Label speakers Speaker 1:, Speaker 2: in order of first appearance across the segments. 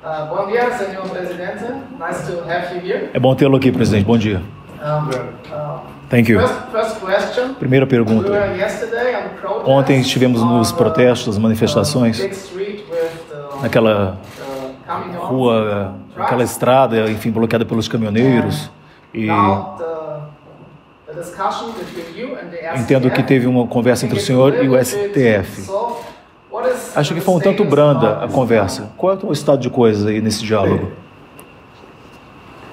Speaker 1: Bom dia, senhor presidente. Nice to have you here.
Speaker 2: É bom tê-lo aqui, presidente. Bom dia. Thank you.
Speaker 1: First question.
Speaker 2: Primeira pergunta. Ontem estivemos nos protestos, manifestações, naquela rua, aquela estrada, enfim, bloqueada pelos caminhoneiros. E entendo que teve uma conversa entre o senhor e o STF. Acho que foi um tanto branda a conversa. Qual é o estado de coisas aí nesse diálogo?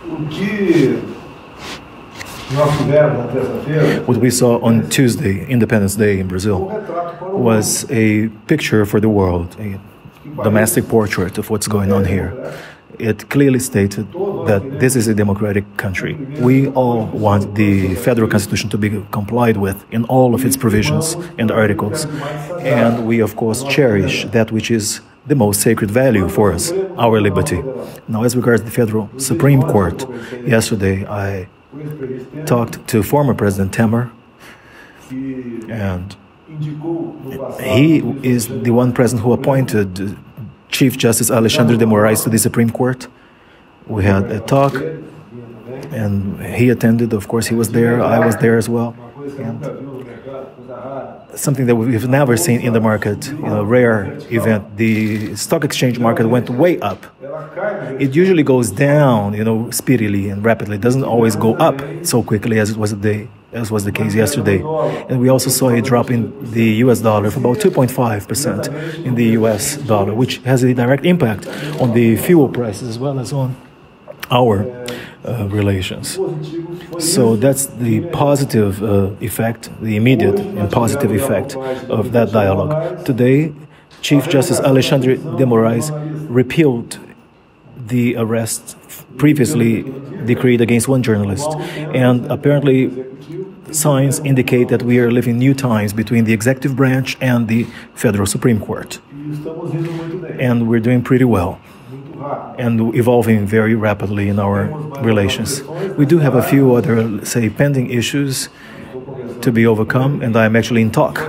Speaker 3: O que nós tivemos na terça-feira,
Speaker 2: What we saw on Tuesday, Independence Day in Brazil, was a picture for the world, a domestic portrait of what's going on here. It clearly stated that this is a democratic country. We all want the federal constitution to be complied with in all of its provisions and articles. And we, of course, cherish that which is the most sacred value for us, our liberty. Now, as regards the federal Supreme Court, yesterday I talked to former President Temer, and he is the one president who appointed Chief Justice Alexandre de Moraes to the Supreme Court. We had a talk, and he attended. Of course, he was there. I was there as well. And something that we've never seen in the market, rare event. The stock exchange market went way up. It usually goes down, speedily and rapidly. It doesn't always go up so quickly as was the case yesterday. And we also saw a drop in the US dollar of about 2.5% in the US dollar, which has a direct impact on the fuel prices as well as on our relations. So that's the positive effect, the immediate and positive effect of that dialogue. Today, Chief Justice Alexandre de Moraes repealed the arrest previously decreed against one journalist, and apparently signs indicate that we are living new times between the executive branch and the federal Supreme Court. And we're doing pretty well and evolving very rapidly in our relations. We do have a few other, pending issues to be overcome, and I'm actually in talk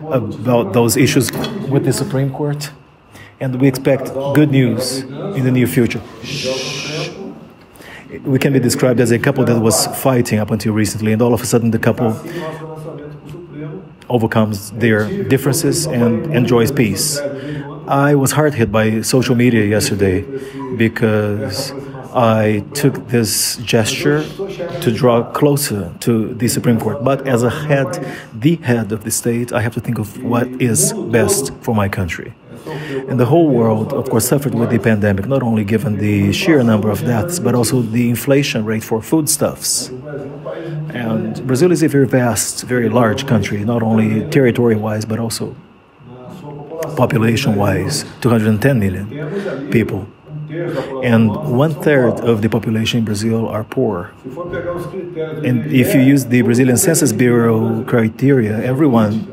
Speaker 2: about those issues with the Supreme Court, and we expect good news in the near future. We can be described as a couple that was fighting up until recently, and all of a sudden the couple overcomes their differences and enjoys peace. I was hard hit by social media yesterday because I took this gesture to draw closer to the Supreme Court. But as the head of the state, I have to think of what is best for my country. And the whole world, of course, suffered with the pandemic, not only given the sheer number of deaths, but also the inflation rate for foodstuffs. And Brazil is a very vast, very large country, not only territory-wise, but also population-wise, 210 million people. And 1/3 of the population in Brazil are poor. And if you use the Brazilian Census Bureau criteria, everyone,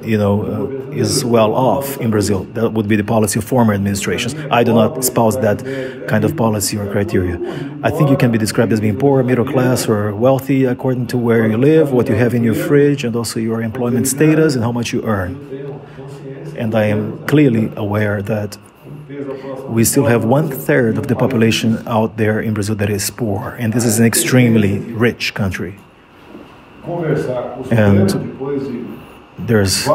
Speaker 2: is well off in Brazil. That would be the policy of former administrations. I do not espouse that kind of policy or criteria. I think you can be described as being poor, middle class, or wealthy according to where you live, what you have in your fridge, and also your employment status and how much you earn. And I am clearly aware that we still have 1/3 of the population out there in Brazil that is poor, and this is an extremely rich country. And there's,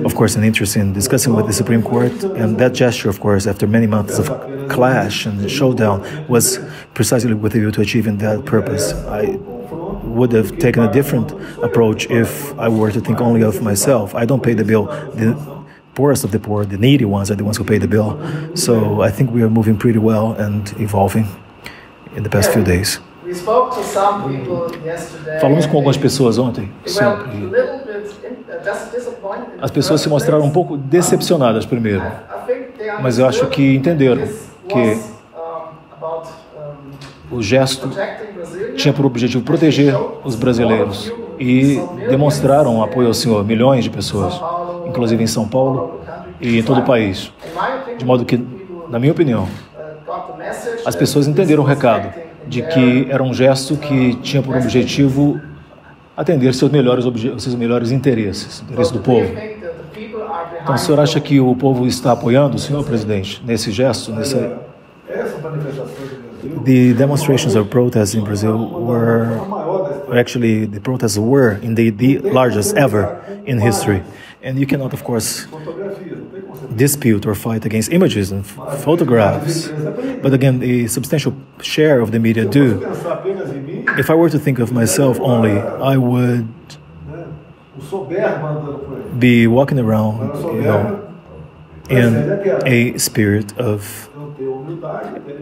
Speaker 2: of course, an interest in discussing with the Supreme Court, and that gesture, of course, after many months of clash and showdown, was precisely with a view to achieving that purpose. I would have taken a different approach if I were to think only of myself. I don't pay the bill. The poorest of the poor, the needy ones, are the ones who pay the bill. So I think we are moving pretty well and evolving in the past few days.
Speaker 1: We spoke to some people yesterday.
Speaker 2: Falamos com algumas pessoas ontem sobre... As pessoas se mostraram um pouco decepcionadas primeiro, mas eu acho que entenderam que o gesto tinha por objetivo proteger os brasileiros e demonstraram apoio ao senhor, milhões de pessoas, inclusive em São Paulo e em todo o país. De modo que, na minha opinião, as pessoas entenderam o recado de que era um gesto que tinha por objetivo atender seus melhores interesses, interesses do povo. Então, o senhor acha que o povo está apoiando o senhor, presidente, nesse gesto, nessa The demonstrations or protests in Brazil were actually, the protests were indeed the largest ever in history. And you cannot, of course, dispute or fight against images and photographs. But again, a substantial share of the media do. If I were to think of myself only, I would be walking around, in a spirit of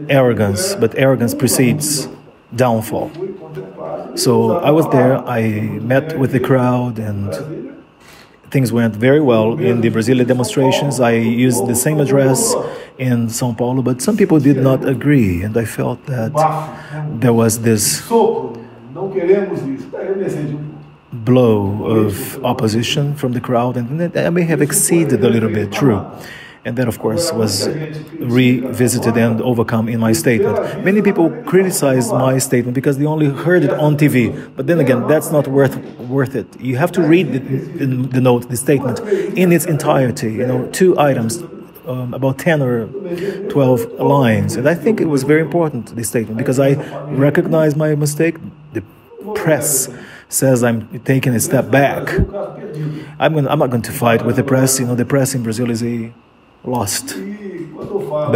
Speaker 2: arrogance, but arrogance precedes downfall. So I was there, I met with the crowd, and things went very well in the Brazilian demonstrations. I used the same address in São Paulo, but some people did not agree, and I felt that there was this blow of opposition from the crowd, and I may have exceeded a little bit, true. And that, of course, was revisited and overcome in my statement. Many people criticized my statement because they only heard it on TV. But then again, that's not worth it. You have to read the note, the statement, in its entirety. 2 items, about 10 or 12 lines. And I think it was very important, this statement, because I recognize my mistake. The press says I'm taking a step back. I'm not going to fight with the press. The press in Brazil is a lost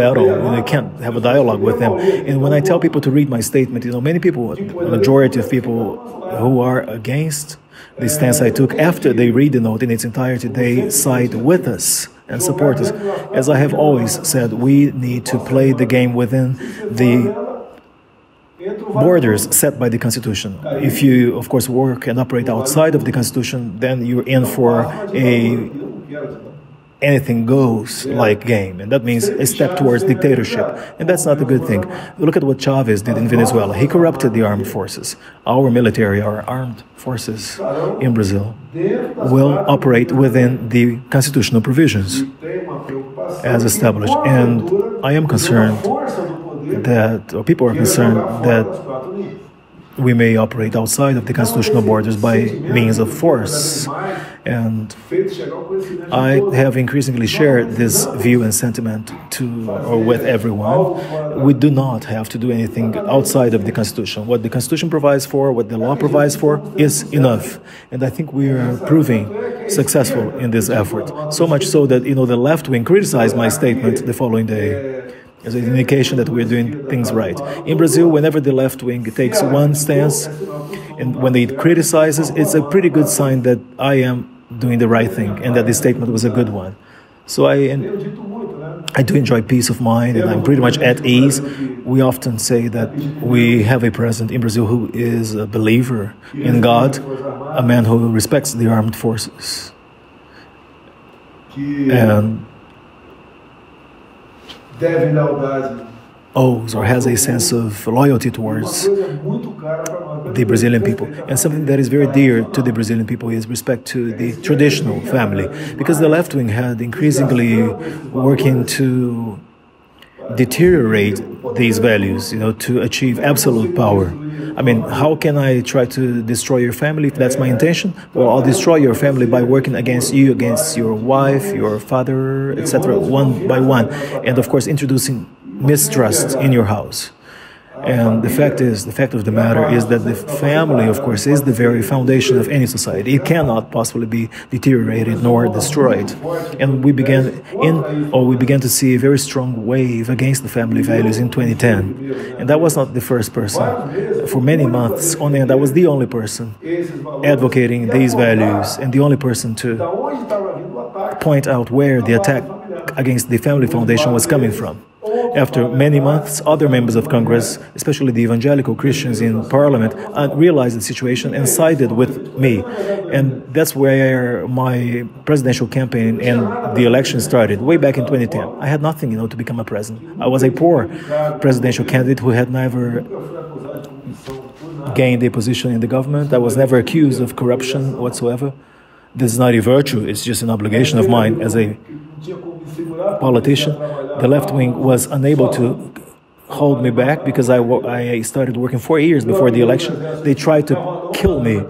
Speaker 2: battle. You can't have a dialogue with them. And when I tell people to read my statement, many people, the majority of people who are against the stance I took, after they read the note in its entirety, they side with us and support us. As I have always said, we need to play the game within the borders set by the Constitution. If you, of course, work and operate outside of the Constitution, then you're in for a anything goes like game, and that means a step towards dictatorship, and that's not a good thing. Look at what Chavez did in Venezuela. He corrupted the armed forces. Our military, our armed forces in Brazil will operate within the constitutional provisions as established, and I am concerned that, or people are concerned that we may operate outside of the constitutional borders by means of force. And I have increasingly shared this view and sentiment with everyone. We do not have to do anything outside of the Constitution. What the Constitution provides for, what the law provides for, is enough. And I think we are proving successful in this effort. So much so that, the left wing criticized my statement the following day as an indication that we're doing things right. In Brazil, whenever the left wing takes one stance, and when it criticizes, it's a pretty good sign that I am doing the right thing and that this statement was a good one. So I do enjoy peace of mind, and I'm pretty much at ease. We often say that we have a president in Brazil who is a believer in God, a man who respects the armed forces, and owes or has a sense of loyalty towards the Brazilian people. And something that is very dear to the Brazilian people is respect to the traditional family, because the left wing had increasingly working to deteriorate these values, to achieve absolute power. I mean, how can I try to destroy your family if that's my intention? Well, I'll destroy your family by working against you, against your wife, your father, etc., one by one. And of course, introducing mistrust in your house. And the fact of the matter is that the family, of course, is the very foundation of any society. It cannot possibly be deteriorated nor destroyed. And we began to see a very strong wave against the family values in 2010. And that was not the first person. For many months on end, I was the only person advocating these values and the only person to point out where the attack against the family foundation was coming from. After many months, other members of Congress, especially the evangelical Christians in Parliament, realized the situation and sided with me. And that's where my presidential campaign and the election started, way back in 2010. I had nothing, to become a president. I was a poor presidential candidate who had never gained a position in the government. I was never accused of corruption whatsoever. This is not a virtue, it's just an obligation of mine as a politician. The left wing was unable to hold me back because I started working 4 years before the election. They tried to kill me.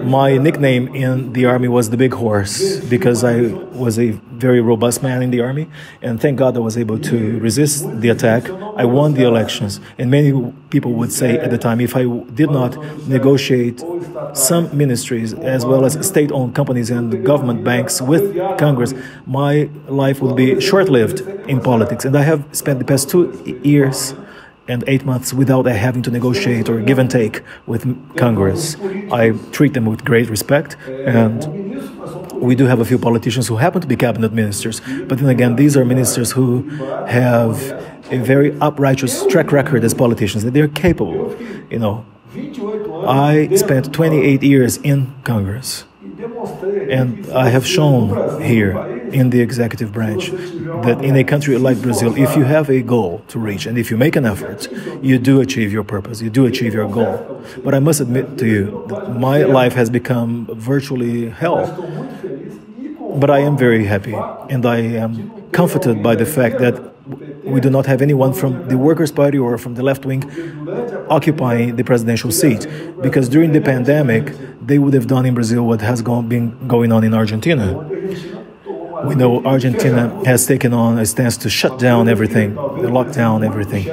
Speaker 2: My nickname in the army was the Big Horse because I was a very robust man in the army, and thank God I was able to resist the attack. I won the elections, and many people would say at the time, if I did not negotiate some ministries as well as state-owned companies and government banks with Congress, my life would be short-lived in politics. And I have spent the past 2 years and 8 months without having to negotiate or give and take with Congress. I treat them with great respect, and we do have a few politicians who happen to be cabinet ministers, but then again, these are ministers who have a very upright track record as politicians, that they're capable, you know. I spent 28 years in Congress, and I have shown here in the executive branch that in a country like Brazil, if you have a goal to reach and if you make an effort, you do achieve your purpose, you do achieve your goal. But I must admit to you that my life has become virtually hell. But I am very happy, and I am comforted by the fact that we do not have anyone from the Workers' Party or from the left wing occupying the presidential seat, because during the pandemic, they would have done in Brazil what has been going on in Argentina. We know Argentina has taken on a stance to shut down everything, lock down everything.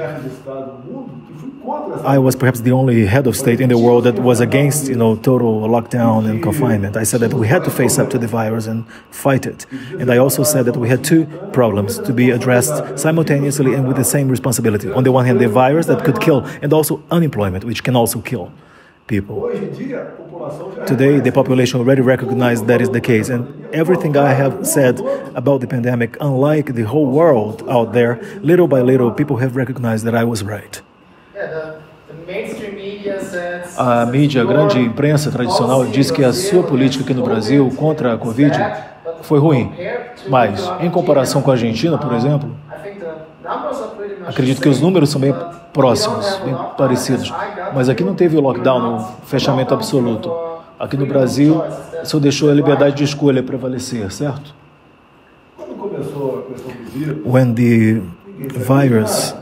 Speaker 2: I was perhaps the only head of state in the world that was against, total lockdown and confinement. I said that we had to face up to the virus and fight it. And I also said that we had two problems to be addressed simultaneously and with the same responsibility. On the one hand, the virus that could kill, and also unemployment, which can also kill people. Today, the population already recognized that is the case, and everything I have said about the pandemic, unlike the whole world out there, little by little, people have recognized that I was right. A mídia, a grande imprensa tradicional, diz que a sua política aqui no Brasil contra a Covid foi ruim. Mas, em comparação com a Argentina, por exemplo, acredito que os números são bem próximos, bem parecidos. Mas aqui não teve o lockdown, o fechamento absoluto. Aqui no Brasil, só deixou a liberdade de escolha prevalecer, certo? When the virus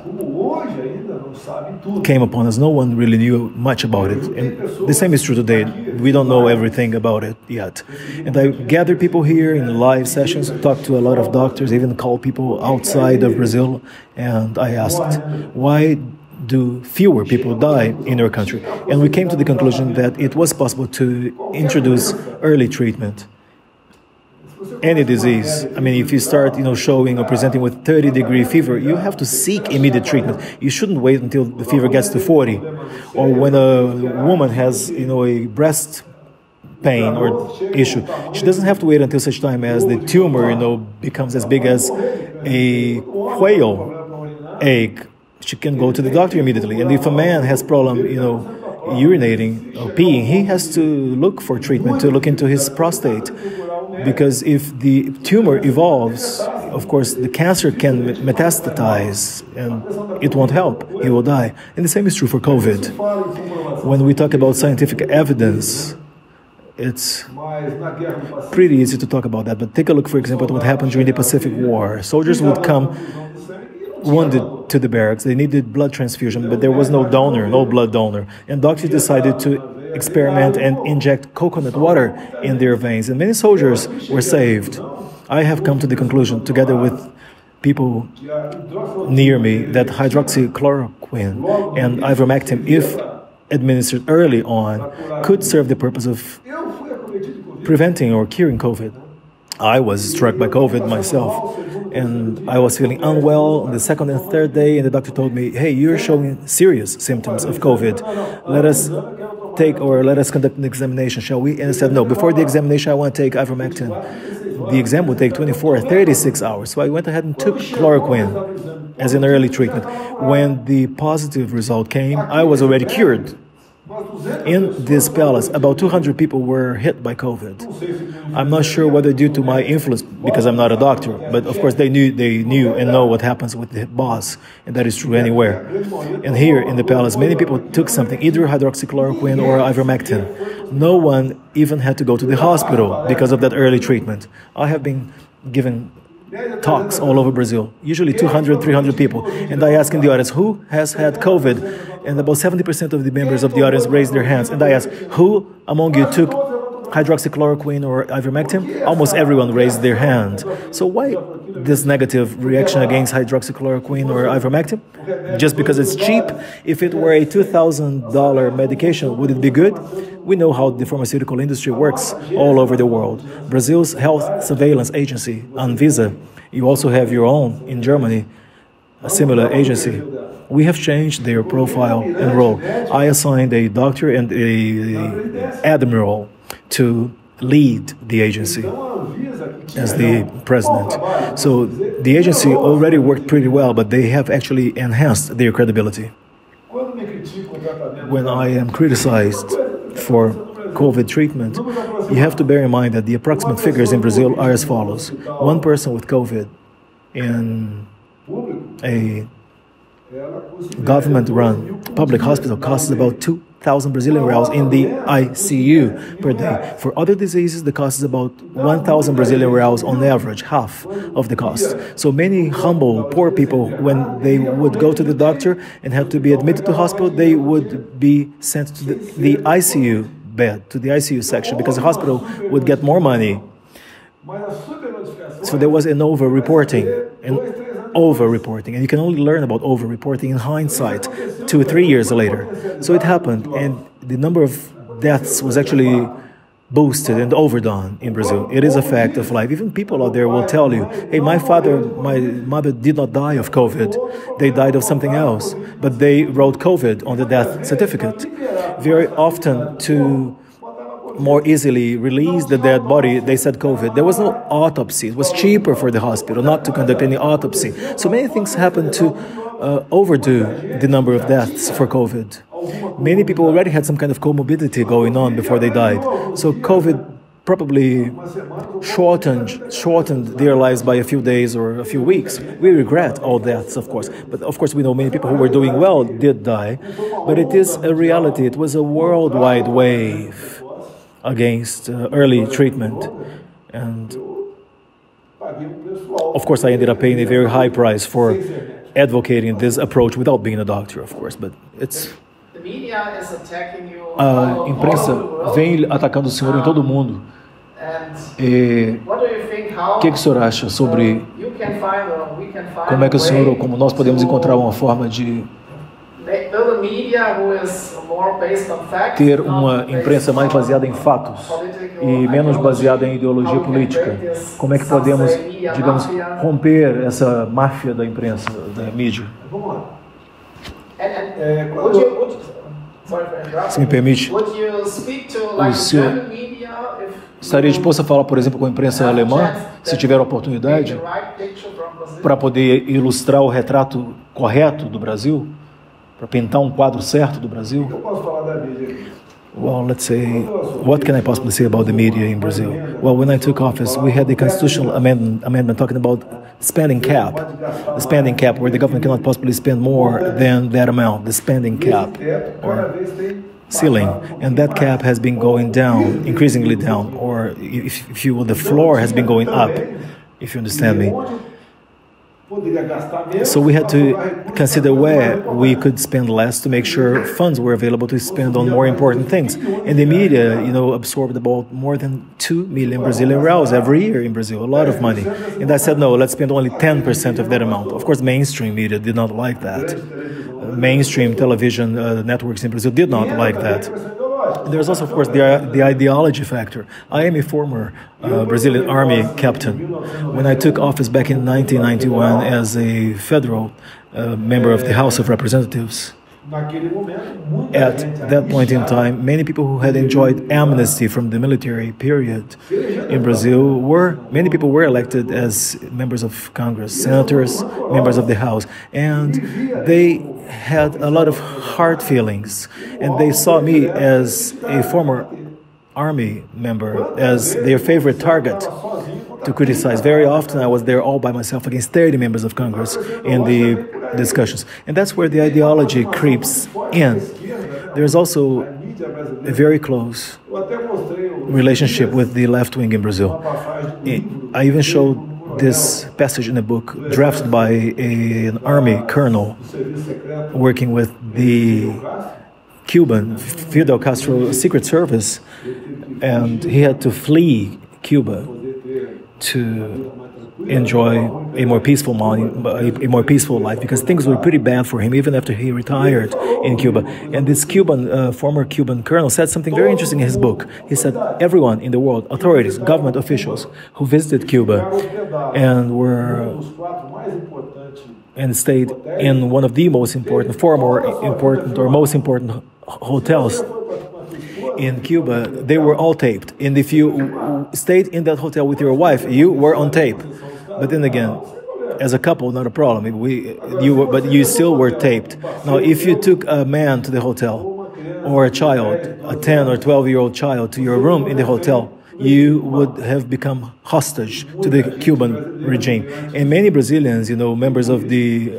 Speaker 2: came upon us, no one really knew much about it. And the same is true today. We don't know everything about it yet. And I gathered people here in live sessions, talked to a lot of doctors, even called people outside of Brazil, and I asked, why do fewer people die in our country? And we came to the conclusion that it was possible to introduce early treatment. Any disease, I mean, if you start, showing or presenting with 30-degree fever, you have to seek immediate treatment. You shouldn't wait until the fever gets to 40. Or when a woman has, a breast pain or issue, she doesn't have to wait until such time as the tumor, becomes as big as a quail egg. She can go to the doctor immediately. And if a man has problem, urinating or peeing, he has to look for treatment, to look into his prostate. Because if the tumor evolves, of course, the cancer can metastatize and it won't help. He will die. And the same is true for COVID. When we talk about scientific evidence, it's pretty easy to talk about that. But take a look, for example, at what happened during the Pacific War. Soldiers would come wounded to the barracks. They needed blood transfusion, but there was no donor, no blood donor. And doctors decided to experiment and inject coconut water in their veins. And many soldiers were saved. I have come to the conclusion, together with people near me, that hydroxychloroquine and ivermectin, if administered early on, could serve the purpose of preventing or curing COVID. I was struck by COVID myself, and I was feeling unwell on the second and third day, and the doctor told me, hey, you're showing serious symptoms of COVID. Let us conduct an examination, shall we? And I said, no, before the examination, I want to take ivermectin. The exam would take 24 or 36 hours. So I went ahead and took chloroquine as an early treatment. When the positive result came, I was already cured. In this palace, about 200 people were hit by COVID. I'm not sure whether due to my influence, because I'm not a doctor, but of course they knew and know what happens with the boss, and that is true anywhere. And here in the palace, many people took something, either hydroxychloroquine or ivermectin. No one even had to go to the hospital because of that early treatment. I have been given talks all over Brazil, usually 200, 300 people. And I ask in the audience, who has had COVID? and about 70% of the members of the audience raised their hands. And I asked, who among you took hydroxychloroquine or ivermectin? Almost everyone raised their hand. So why this negative reaction against hydroxychloroquine or ivermectin? Just because it's cheap? If it were a $2,000 medication, would it be good? We know how the pharmaceutical industry works all over the world. Brazil's health surveillance agency, Anvisa, you also have your own in Germany, a similar agency. We have changed their profile and role. I assigned a doctor and a admiral to lead the agency as the president. So the agency already worked pretty well, but they have actually enhanced their credibility. When I am criticized for COVID treatment, you have to bear in mind that the approximate figures in Brazil are as follows. One person with COVID in a government-run public hospital costs about 2,000 Brazilian reais in the ICU per day. For other diseases, the cost is about 1,000 Brazilian reais on average, half of the cost. So many humble, poor people, when they would go to the doctor and have to be admitted to hospital, they would be sent to the ICU bed, to the ICU section, because the hospital would get more money. So there was an over-reporting, and you can only learn about over-reporting in hindsight 2 or 3 years later. So it happened, and the number of deaths was actually boosted and overdone in Brazil. It is a fact of life. Even people out there will tell you, hey, my mother did not die of COVID. They died of something else, but they wrote COVID on the death certificate. Very often, to more easily release the dead body, they said COVID. There was no autopsy. It was cheaper for the hospital not to conduct any autopsy. So many things happened to overdo the number of deaths for COVID. Many people already had some kind of comorbidity going on before they died. So COVID probably shortened their lives by a few days or a few weeks. We regret all deaths, of course. But of course, we know many people who were doing well did die. But it is a reality. It was a worldwide wave against early treatment. And of course, I ended up paying a very high price for advocating this approach without being a doctor, of course. But it's... A imprensa vem atacando o senhor em todo o mundo. E o que o senhor acha sobre como é que o senhor ou como nós podemos encontrar uma forma de ter uma imprensa mais baseada em fatos e menos baseada em ideologia política? Como é que podemos, digamos, romper essa máfia da imprensa, da mídia? Se me permite, o senhor estaria disposto a falar, por exemplo, com a imprensa alemã, se tiver a oportunidade, para poder ilustrar o retrato correto do Brasil? Para pintar um quadro certo do Brasil? Well, let's say, what can I possibly say about the media in Brazil? Well, when I took office, we had the constitutional amendment talking about spending cap. The spending cap, where the government cannot possibly spend more than that amount, the spending cap, or ceiling. And that cap has been going down, increasingly down, or if you will, the floor has been going up, if you understand me. So we had to consider where we could spend less to make sure funds were available to spend on more important things. And the media, absorbed about more than 2 million Brazilian reais every year in Brazil, a lot of money. And I said, no, let's spend only 10% of that amount. Of course, mainstream media did not like that. Mainstream television networks in Brazil did not like that. There's also, of course, the ideology factor. I am a former Brazilian Army captain. When I took office back in 1991 as a federal member of the House of Representatives, at that point in time, many people who had enjoyed amnesty from the military period in Brazil many people were elected as members of Congress, senators, members of the House, and they had a lot of hard feelings, and they saw me as a former Army member as their favorite target to criticize. Very often I was there all by myself against 30 members of Congress in the discussions. And that's where the ideology creeps in. There's also a very close relationship with the left wing in Brazil. I even showed this passage in a book drafted by an army colonel working with the Cuban Fidel Castro Secret Service, and he had to flee Cuba to enjoy a more peaceful life, because things were pretty bad for him even after he retired in Cuba. And this former Cuban colonel said something very interesting in his book. He said everyone in the world, authorities, government officials who visited Cuba and stayed in one of the most important most important hotels in Cuba, they were all taped. And if you stayed in that hotel with your wife, you were on tape. But then again, as a couple, not a problem. But you still were taped. Now, if you took a man to the hotel, or a child, a 10 or 12-year-old child, to your room in the hotel, you would have become hostage to the Cuban regime. And many Brazilians, members of the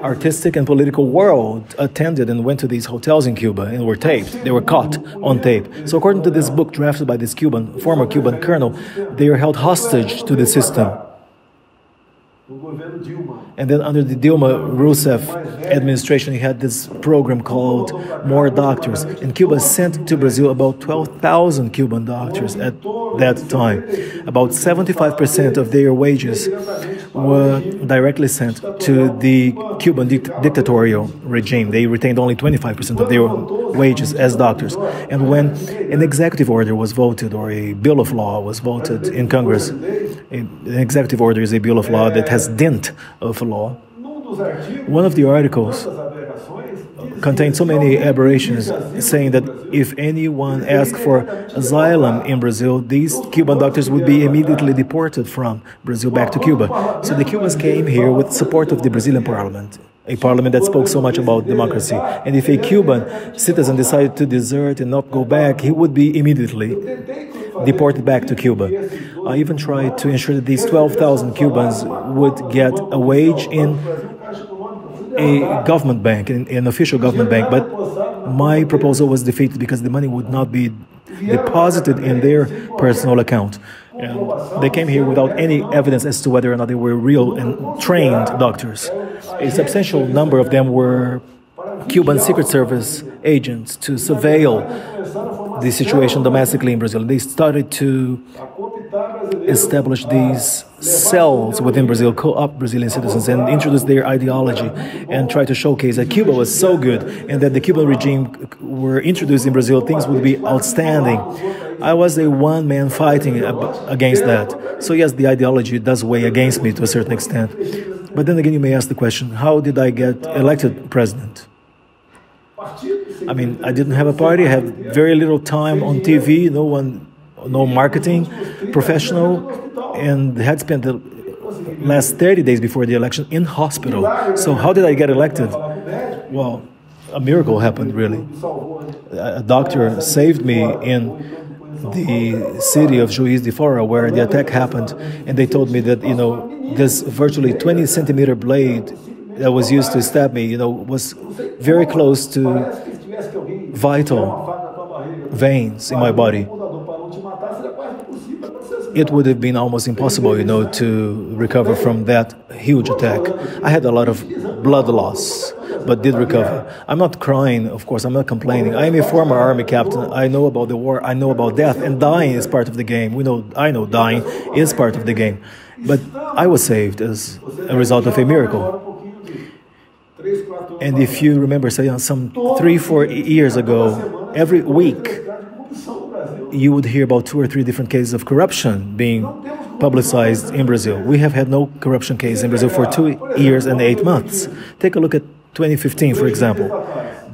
Speaker 2: artistic and political world, attended and went to these hotels in Cuba and were taped. They were caught on tape. So according to this book drafted by this former Cuban colonel, they are held hostage to the system. And then under the Dilma Rousseff administration, he had this program called More Doctors. And Cuba sent to Brazil about 12,000 Cuban doctors at that time. About 75% of their wages were directly sent to the Cuban dictatorial regime. They retained only 25% of their wages as doctors. And when an executive order was voted, or a bill of law was voted in Congress, an executive order is a bill of law that has dint of a law. One of the articles contained so many aberrations, saying that if anyone asked for asylum in Brazil, these Cuban doctors would be immediately deported from Brazil back to Cuba. So the Cubans came here with support of the Brazilian parliament, a parliament that spoke so much about democracy. And if a Cuban citizen decided to desert and not go back, he would be immediately deported back to Cuba. I even tried to ensure that these 12,000 Cubans would get a wage in a government bank, an official government bank, but my proposal was defeated because the money would not be deposited in their personal account. And they came here without any evidence as to whether or not they were real and trained doctors. A substantial number of them were Cuban Secret Service agents to surveil the situation domestically in Brazil. They started to establish these cells within Brazil, co-opt Brazilian citizens, and introduce their ideology and try to showcase that Cuba was so good and that the Cuban regime were introduced in Brazil, things would be outstanding. I was a one-man fighting against that. So yes, the ideology does weigh against me to a certain extent. But then again, you may ask the question, how did I get elected president? I mean, I didn't have a party, I had very little time on TV, no marketing professional, and had spent the last 30 days before the election in hospital. So how did I get elected? Well, a miracle happened, really. A doctor saved me in the city of Juiz de Fora, where the attack happened, and they told me that, this virtually 20-centimeter blade that was used to stab me, was very close to vital veins in my body. It would have been almost impossible, to recover from that huge attack. I had a lot of blood loss, but did recover. I'm not crying, of course, I'm not complaining. I am a former army captain. I know about the war, I know about death, and dying is part of the game. I know dying is part of the game. But I was saved as a result of a miracle. And if you remember, say, some 3-4 years ago, every week, you would hear about 2 or 3 different cases of corruption being publicized in Brazil. We have had no corruption case in Brazil for 2 years and 8 months. Take a look at 2015, for example.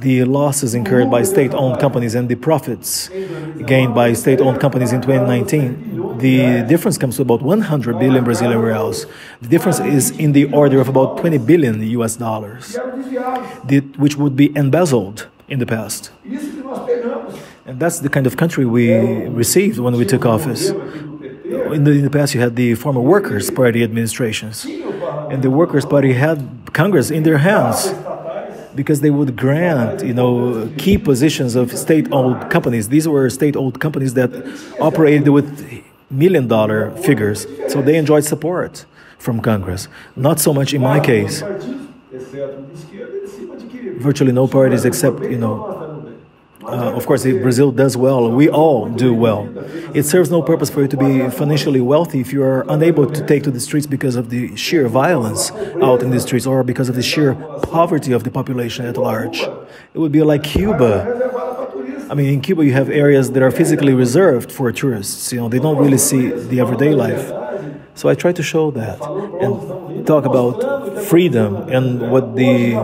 Speaker 2: The losses incurred by state-owned companies and the profits gained by state-owned companies in 2019, the difference comes to about 100 billion Brazilian reals. The difference is in the order of about 20 billion US dollars, which would be embezzled in the past. And that's the kind of country we received when we took office. In the past, you had the former Workers' Party administrations. And the Workers' Party had Congress in their hands because they would grant, key positions of state-owned companies. These were state-owned companies that operated with $1 million figures. So they enjoyed support. from Congress. Not so much in my case. Virtually no parties except, of course, if Brazil does well, we all do well. It serves no purpose for you to be financially wealthy if you are unable to take to the streets because of the sheer violence out in the streets or because of the sheer poverty of the population at large. It would be like Cuba. I mean, in Cuba you have areas that are physically reserved for tourists. They don't really see the everyday life. So I try to show that and talk about freedom and what the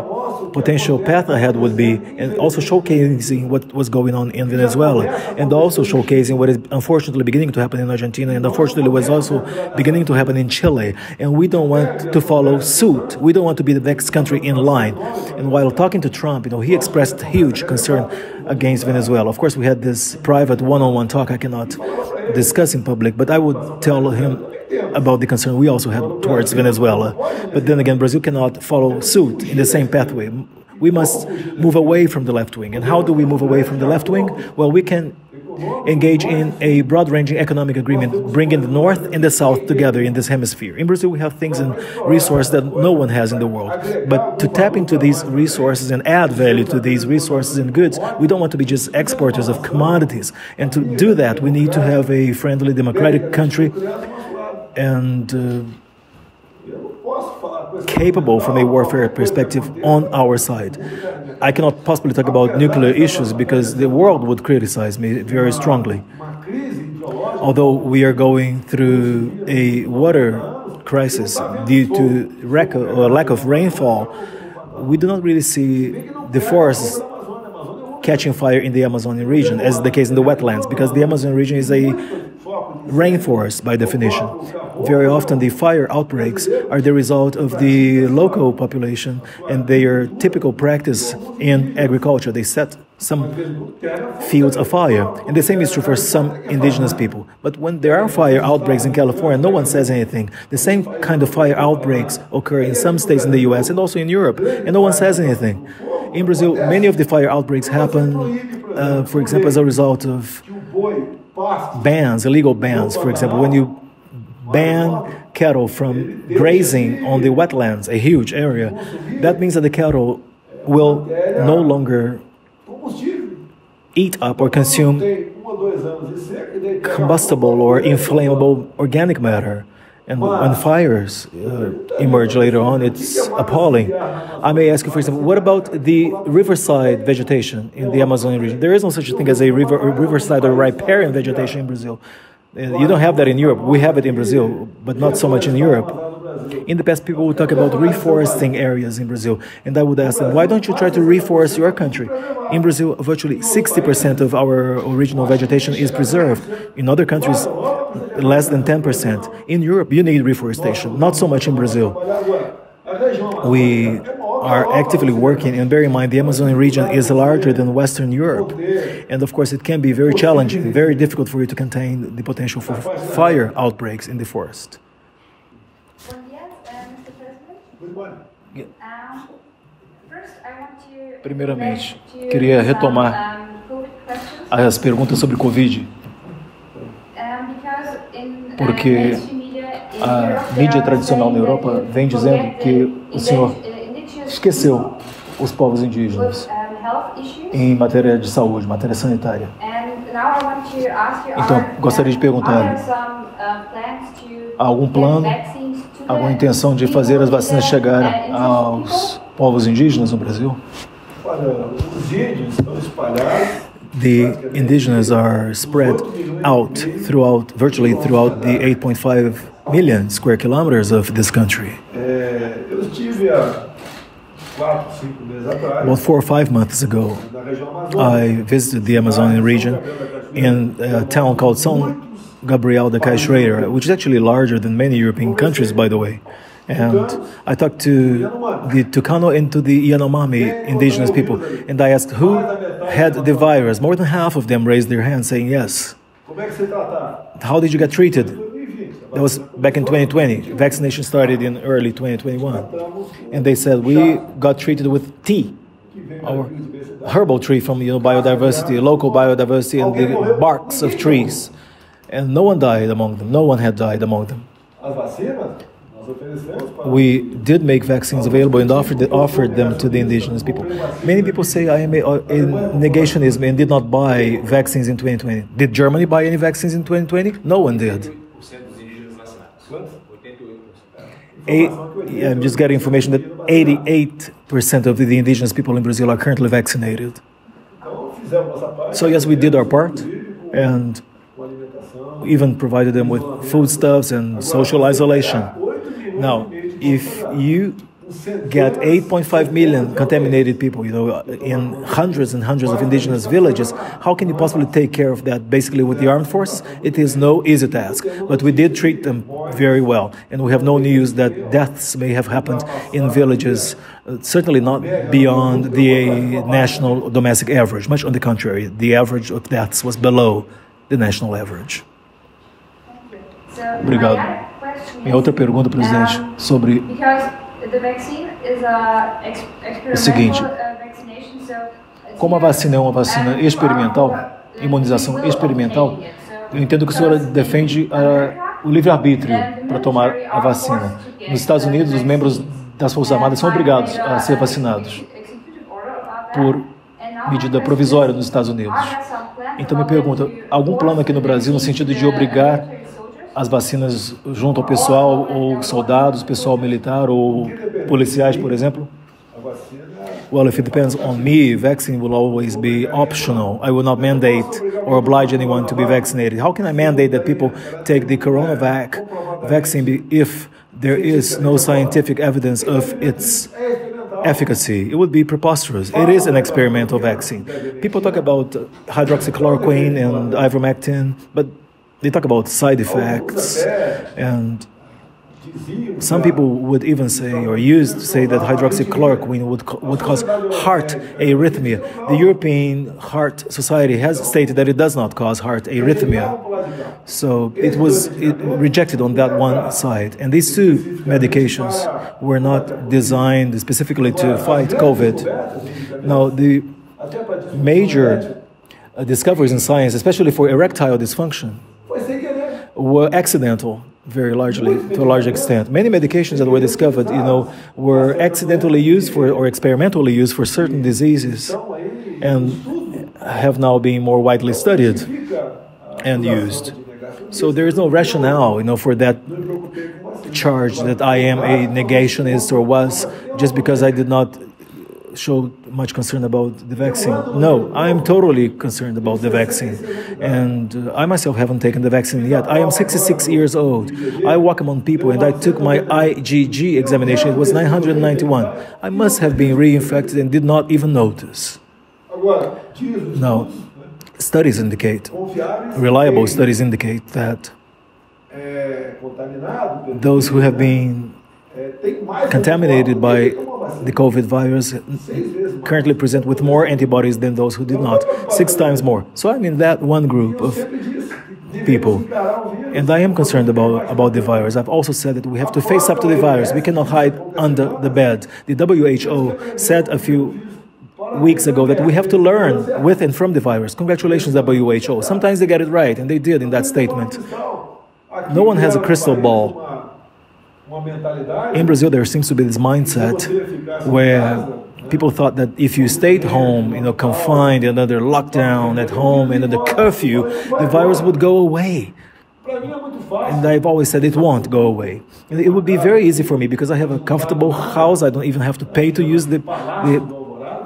Speaker 2: potential path ahead would be, and also showcasing what was going on in Venezuela, and also showcasing what is unfortunately beginning to happen in Argentina, and unfortunately was also beginning to happen in Chile. And we don't want to follow suit. We don't want to be the next country in line. And while talking to Trump, he expressed huge concern against Venezuela. Of course, we had this private one-on-one talk I cannot discuss in public, but I would tell him about the concern we also have towards Venezuela. But then again, Brazil cannot follow suit in the same pathway. We must move away from the left wing. And how do we move away from the left wing? Well, we can engage in a broad-ranging economic agreement, bringing the North and the South together in this hemisphere. In Brazil, we have things and resources that no one has in the world. But to tap into these resources and add value to these resources and goods, we don't want to be just exporters of commodities. And to do that, we need to have a friendly, democratic country and capable from a warfare perspective on our side. I cannot possibly talk about nuclear issues because the world would criticize me very strongly. Although we are going through a water crisis due to lack of rainfall, we do not really see the forests catching fire in the Amazonian region, as the case in the wetlands, because the Amazon region is a rainforest by definition. Very often the fire outbreaks are the result of the local population and their typical practice in agriculture. They set some fields afire, and the same is true for some indigenous people. But when there are fire outbreaks in California, no one says anything. The same kind of fire outbreaks occur in some states in the US and also in Europe, and no one says anything. In Brazil, many of the fire outbreaks happen, for example, as a result of bans, illegal bans. For example, when you ban cattle from grazing on the wetlands, a huge area, that means that the cattle will no longer eat up or consume combustible or inflammable organic matter. And when fires emerge later on, it's appalling. I may ask you, for example, what about the riverside vegetation in the Amazonian region? There is no such thing as a riverside or riparian vegetation in Brazil. You don't have that in Europe. We have it in Brazil, but not so much in Europe. In the past, people would talk about reforesting areas in Brazil, and I would ask them, why don't you try to reforest your country? In Brazil, virtually 60% of our original vegetation is preserved. In other countries, less than 10%. In Europe, you need reforestation, not so much in Brazil. We are actively working, and bear in mind, the Amazonian region is larger than Western Europe. And of course, it can be very challenging, very difficult for you to contain the potential for fire outbreaks in the forest. Primeiramente, queria retomar as perguntas sobre Covid, porque a mídia tradicional na Europa vem dizendo que o senhor esqueceu os povos indígenas em matéria de saúde, matéria sanitária. Então, gostaria de perguntar, há algum plano, alguma intenção de fazer as vacinas chegar aos povos indígenas no Brasil?
Speaker 3: Olha, os índios estão espalhados.
Speaker 2: The indigenous are spread out virtually throughout the 8.5 million square kilometers of this country.
Speaker 3: Eu estive há 4, 5 meses atrás.
Speaker 2: About 4 or 5 months ago, I visited the Amazonian region in a town called São Gabriel da Cachoeira, which is actually larger than many European countries, by the way. And I talked to the Tucano and to the Yanomami indigenous people, and I asked who had the virus. More than half of them raised their hands saying yes. How did you get treated? That was back in 2020. Vaccination started in early 2021. And they said, we got treated with tea, our herbal tree from biodiversity, local biodiversity, and the barks of trees. And no one died among them. No one had died among them. we did make vaccines available and offered them to the indigenous people. Many people say I am a negationism and did not buy vaccines in 2020. Did Germany buy any vaccines in 2020? No one did. I'm just getting information that 88% of the indigenous people in Brazil are currently vaccinated. So yes, we did our part and even provided them with foodstuffs and social isolation. Now, if you get 8.5 million contaminated people, in hundreds and hundreds of indigenous villages, how can you possibly take care of that basically with the armed forces? It is no easy task, but we did treat them very well, and we have no news that deaths may have happened in villages, certainly not beyond the national domestic average. Much on the contrary, the average of deaths was below the national average. Obrigado. Minha outra pergunta, presidente, sobre o seguinte: como a vacina é uma vacina experimental, imunização experimental, eu entendo que o senhor defende o livre-arbítrio para tomar a vacina. Nos Estados Unidos, os membros das Forças Armadas são obrigados a ser vacinados por medida provisória nos Estados Unidos. Então, me pergunta, algum plano aqui no Brasil no sentido de obrigar as vacinas junto ao pessoal, ou soldados, pessoal militar, ou policiais, por exemplo? Well, if it depends on me, vaccine will always be optional. I will not mandate or oblige anyone to be vaccinated. How can I mandate that people take the coronavac vaccine if there is no scientific evidence of its efficacy? It would be preposterous. It is an experimental vaccine. People talk about hydroxychloroquine and ivermectin, but they talk about side effects, and some people would even say, or used to say, that hydroxychloroquine would cause heart arrhythmia. The European Heart Society has stated that it does not cause heart arrhythmia. So it was rejected on that one side. And these two medications were not designed specifically to fight COVID. Now, the major discoveries in science, especially for erectile dysfunction, were accidental, very largely, to a large extent. Many medications that were discovered, were accidentally used for or experimentally used for certain diseases, and have now been more widely studied and used. So there is no rationale, for that charge that I am a negationist or was, just because I did not show much concern about the vaccine. No, I am totally concerned about the vaccine. And I myself haven't taken the vaccine yet. I am 66 years old. I walk among people and I took my IgG examination. It was 991. I must have been reinfected and did not even notice. Now, studies indicate, reliable studies indicate that those who have been contaminated by the COVID virus currently present with more antibodies than those who did not, 6 times more. So I'm in that one group of people, and I am concerned about the virus. I've also said that we have to face up to the virus. We cannot hide under the bed. The WHO said a few weeks ago that we have to learn with and from the virus. Congratulations, WHO. Sometimes they get it right, and they did in that statement. No one has a crystal ball. In Brazil, there seems to be this mindset where people thought that if you stayed home, confined and under lockdown at home and under curfew, the virus would go away. And I've always said it won't go away. And it would be very easy for me because I have a comfortable house. I don't even have to pay to use the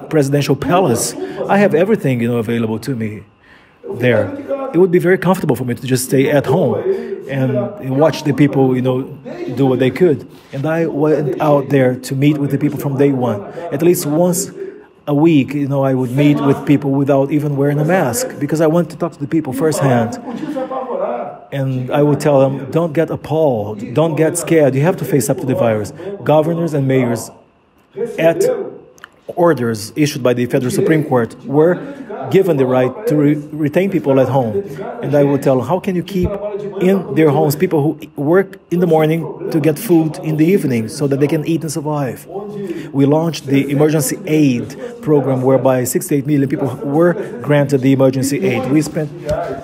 Speaker 2: presidential palace. I have everything, available to me there. It would be very comfortable for me to just stay at home and watch the people, do what they could. And I went out there to meet with the people from day one. At least once a week, I would meet with people without even wearing a mask because I want to talk to the people firsthand. And I would tell them, don't get appalled, don't get scared. You have to face up to the virus. Governors and mayors at orders issued by the Federal Supreme Court were given the right to retain people at home. And I would tell them, how can you keep in their homes people who work in the morning to get food in the evening so that they can eat and survive? We launched the emergency aid program whereby 68 million people were granted the emergency aid. We spent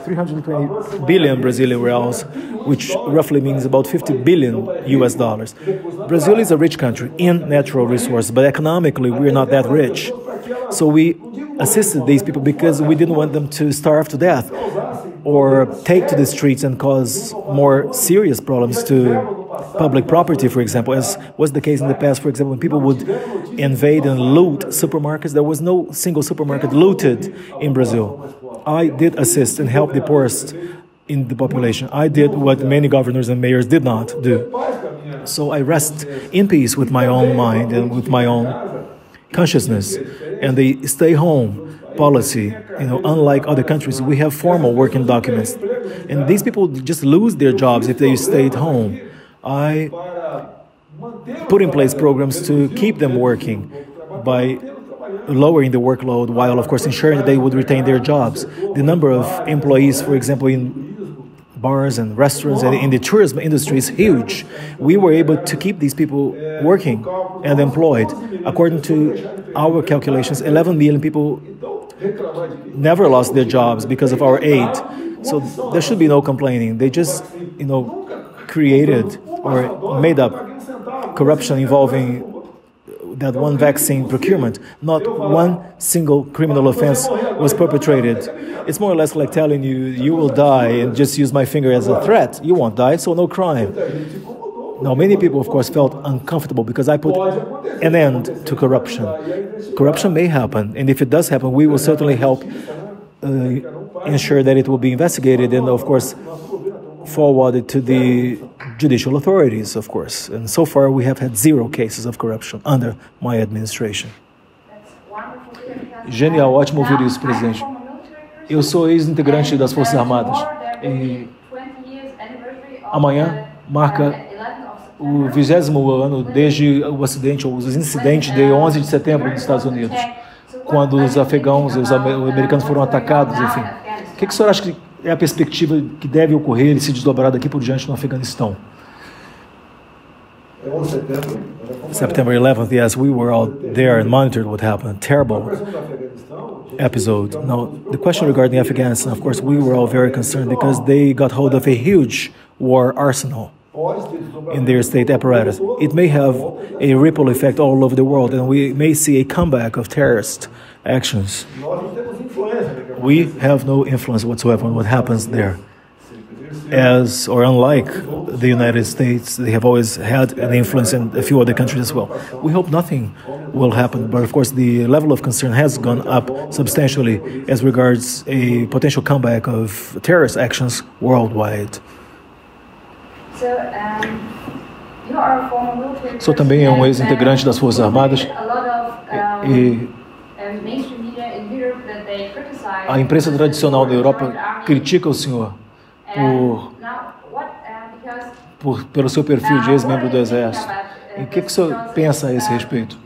Speaker 2: 320 billion Brazilian reals, which roughly means about 50 billion US dollars. Brazil is a rich country in natural resources, but economically we're not that rich. So we assisted these people because we didn't want them to starve to death or take to the streets and cause more serious problems to public property, for example, as was the case in the past. For example, when people would invade and loot supermarkets, there was no single supermarket looted in Brazil. I did assist and help the poorest in the population. I did what many governors and mayors did not do. So I rest in peace with my own mind and with my own consciousness. And the stay home policy, unlike other countries, we have formal working documents. And these people just lose their jobs if they stayed home. I put in place programs to keep them working by lowering the workload while, of course, ensuring that they would retain their jobs. The number of employees, for example, in bars and restaurants and in the tourism industry is huge. We were able to keep these people working and employed. According to our calculations, 11 million people never lost their jobs because of our aid. So there should be no complaining. They just, created or made up corruption involving that one vaccine procurement. Not one single criminal offense was perpetrated. It's more or less like telling you, you will die, and just use my finger as a threat. You won't die, so no crime. Now, many people, of course, felt uncomfortable because I put an end to corruption. Corruption may happen, and if it does happen, we will certainly help ensure that it will be investigated and, of course, forwarded to the judicial authorities, of course. And so far, we have had 0 cases of corruption under my administration.
Speaker 4: Genial, ótimo ouvir isso, presidente. Eu sou ex-integrante das Forças Armadas e amanhã marca o 20º ano desde o acidente, ou os incidentes de 11 de setembro nos Estados Unidos, quando os afegãos e os americanos foram atacados, enfim. O que o senhor acha que é a perspectiva que deve ocorrer e se desdobrar daqui por diante no Afeganistão?
Speaker 2: September 11th, yes, we were all there and monitored what happened. Terrible episode. Now, the question regarding Afghanistan, of course, we were all very concerned because they got hold of a huge war arsenal in their state apparatus. It may have a ripple effect all over the world, and we may see a comeback of terrorist actions. We have no influence whatsoever on what happens there. As, or unlike the United States, they have always had an influence in a few other countries as well. We hope nothing will happen, but of course the level of concern has gone up substantially as regards a potential comeback of terrorist actions worldwide.
Speaker 4: Sou também um ex-integrante das Forças Armadas e a imprensa tradicional da Europa critica o senhor pelo seu perfil de ex-membro do Exército. E o que o senhor pensa a esse respeito?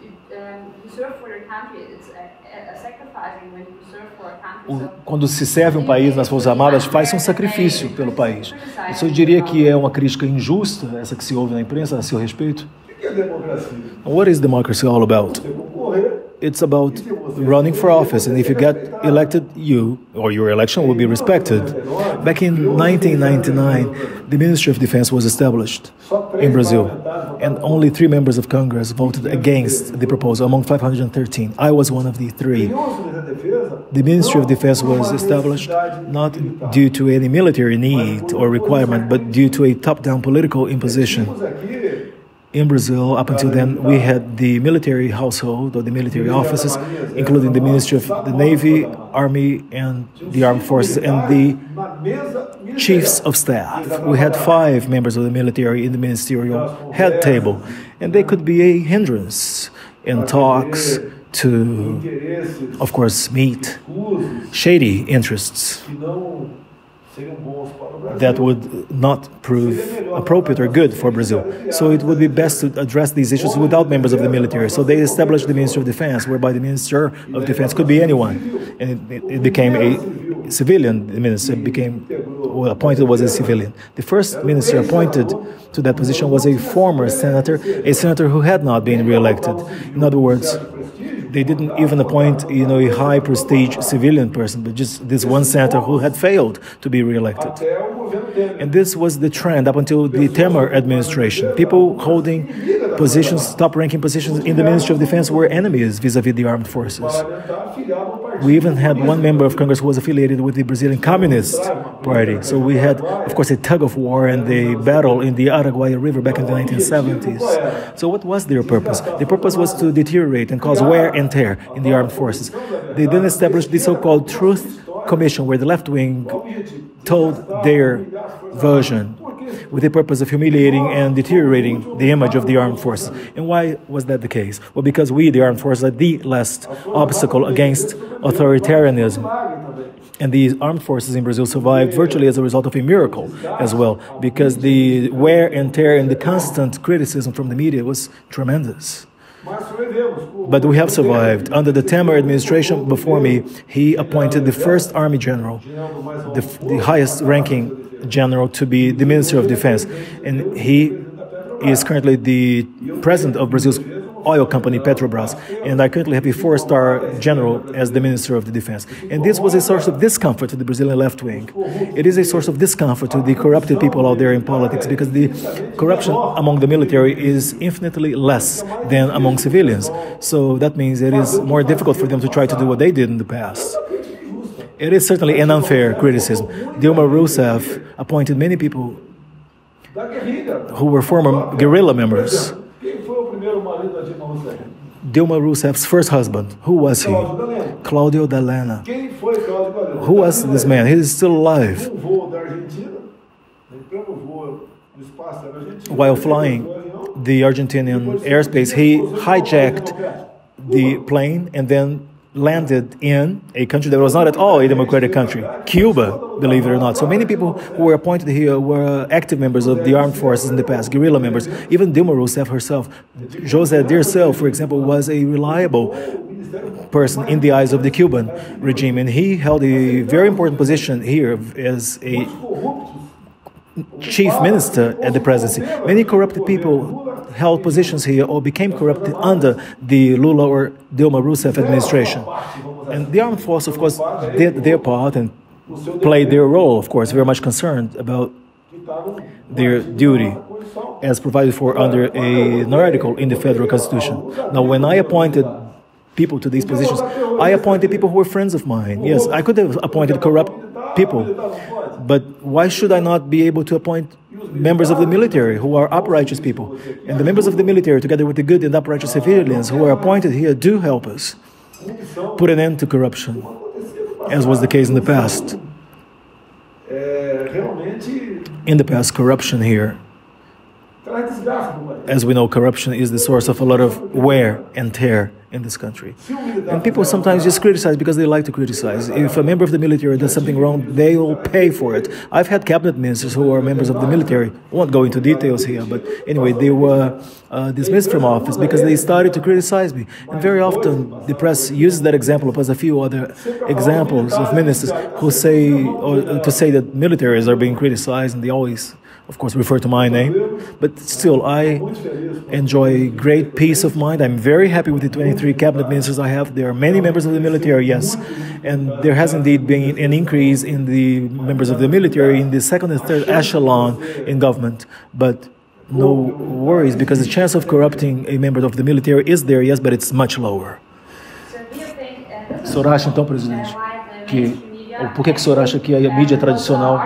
Speaker 4: Quando se serve um país nas Forças Armadas, faz-se um sacrifício pelo país. O senhor diria que é uma crítica injusta, essa que se ouve na imprensa, a seu respeito?
Speaker 2: What is democracy all about? It's about running for office, and if you get elected, you or your election will be respected. Back in 1999, the Ministry of Defense was established in Brazil, and only 3 members of Congress voted against the proposal among 513. I was one of the 3. The Ministry of Defense was established not due to any military need or requirement, but due to a top-down political imposition. In Brazil, up until then, we had the military household, or the military offices, including the Ministry of the Navy, Army, and the Armed Forces, and the Chiefs of Staff. We had 5 members of the military in the ministerial head table, and they could be a hindrance in talks to, of course, meet shady interests that would not prove appropriate or good for Brazil. So it would be best to address these issues without members of the military. So they established the Ministry of Defense, whereby the Minister of Defense could be anyone. And it became a civilian. The minister appointed was a civilian. The first minister appointed to that position was a former senator who had not been re-elected. In other words, they didn't even appoint, a high prestige civilian person, but just this one senator who had failed to be re-elected. And this was the trend up until the Temer administration. People holding positions, top-ranking positions in the Ministry of Defense were enemies vis-a-vis the armed forces. We even had one member of Congress who was affiliated with the Brazilian Communist Party. So we had, of course, a tug-of-war and a battle in the Araguaia River back in the 1970s. So what was their purpose? The purpose was to deteriorate and cause wear and tear in the armed forces. They then established the so-called Truth Commission, where the left wing told their version with the purpose of humiliating and deteriorating the image of the armed forces. And why was that the case? Well, because we, the armed forces, are the last obstacle against authoritarianism. And the armed forces in Brazil survived virtually as a result of a miracle as well, because the wear and tear and the constant criticism from the media was tremendous. But we have survived. Under the Temer administration before me, he appointed the first army general, the highest ranking general, to be the Minister of Defense. And he is currently the president of Brazil's oil company, Petrobras. And I currently have a 4-star general as the Minister of the Defense. And this was a source of discomfort to the Brazilian left wing. It is a source of discomfort to the corrupted people out there in politics, because the corruption among the military is infinitely less than among civilians. So that means it is more difficult for them to try to do what they did in the past. It is certainly an unfair criticism. Dilma Rousseff appointed many people who were former guerrilla members. Dilma Rousseff's first husband, who was he? Cláudio Dalena. Who was this man? He is still alive. While flying the Argentinian airspace, he hijacked the plane and then landed in a country that was not at all a democratic country, Cuba, believe it or not. So many people who were appointed here were active members of the armed forces in the past, guerrilla members. Even Dilma Rousseff herself, José Dirceu, for example, was a reliable person in the eyes of the Cuban regime, and he held a very important position here as a chief minister at the presidency. Many corrupted people held positions here or became corrupted under the Lula or Dilma Rousseff administration. And the armed force, of course, did their part and played their role, of course, very much concerned about their duty as provided for under an article in the federal constitution. Now, when I appointed people to these positions, I appointed people who were friends of mine. Yes, I could have appointed corrupt people, but why should I not be able to appoint members of the military who are uprighteous people? And the members of the military, together with the good and uprighteous civilians who are appointed here, do help us put an end to corruption, as was the case in the past. In the past, corruption here, as we know, corruption is the source of a lot of wear and tear in this country. And people sometimes just criticize because they like to criticize. If a member of the military does something wrong, they will pay for it. I've had cabinet ministers who are members of the military. I won't go into details here, but anyway, they were dismissed from office because they started to criticize me. And very often the press uses that example plus a few other examples of ministers who say, or to say that militaries are being criticized, and they always, of course, refer to my name. But still, I enjoy great peace of mind. I'm very happy with the 23 cabinet ministers I have. There are many members of the military, yes. And there has indeed been an increase in the members of the military in the second and third echelon in government. But no worries, because the chance of corrupting a member of the military is there, yes, but it's much lower.
Speaker 4: O senhor acha, então, presidente, por que o senhor acha que a mídia tradicional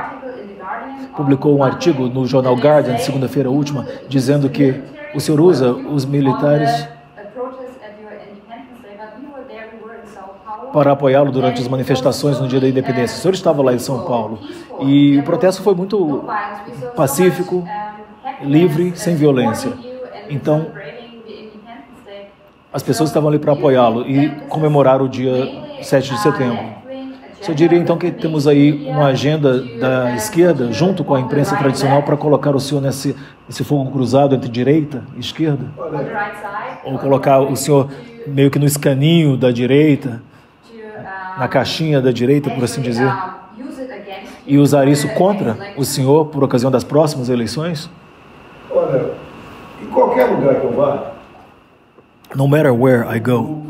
Speaker 4: publicou um artigo no jornal Guardian, segunda-feira última, dizendo que o senhor usa os militares para apoiá-lo durante as manifestações no dia da independência? O senhor estava lá em São Paulo e o protesto foi muito pacífico, livre, sem violência. Então, as pessoas estavam ali para apoiá-lo e comemorar o dia 7 de setembro. Você diria então que temos aí uma agenda da esquerda junto com a imprensa tradicional para colocar o senhor nesse fogo cruzado entre direita e esquerda? Ou colocar o senhor meio que no escaninho da direita, na caixinha da direita, por assim dizer, e usar isso contra o senhor por ocasião das próximas eleições?
Speaker 3: Olha, em qualquer lugar que eu vá,
Speaker 4: no matter where I go,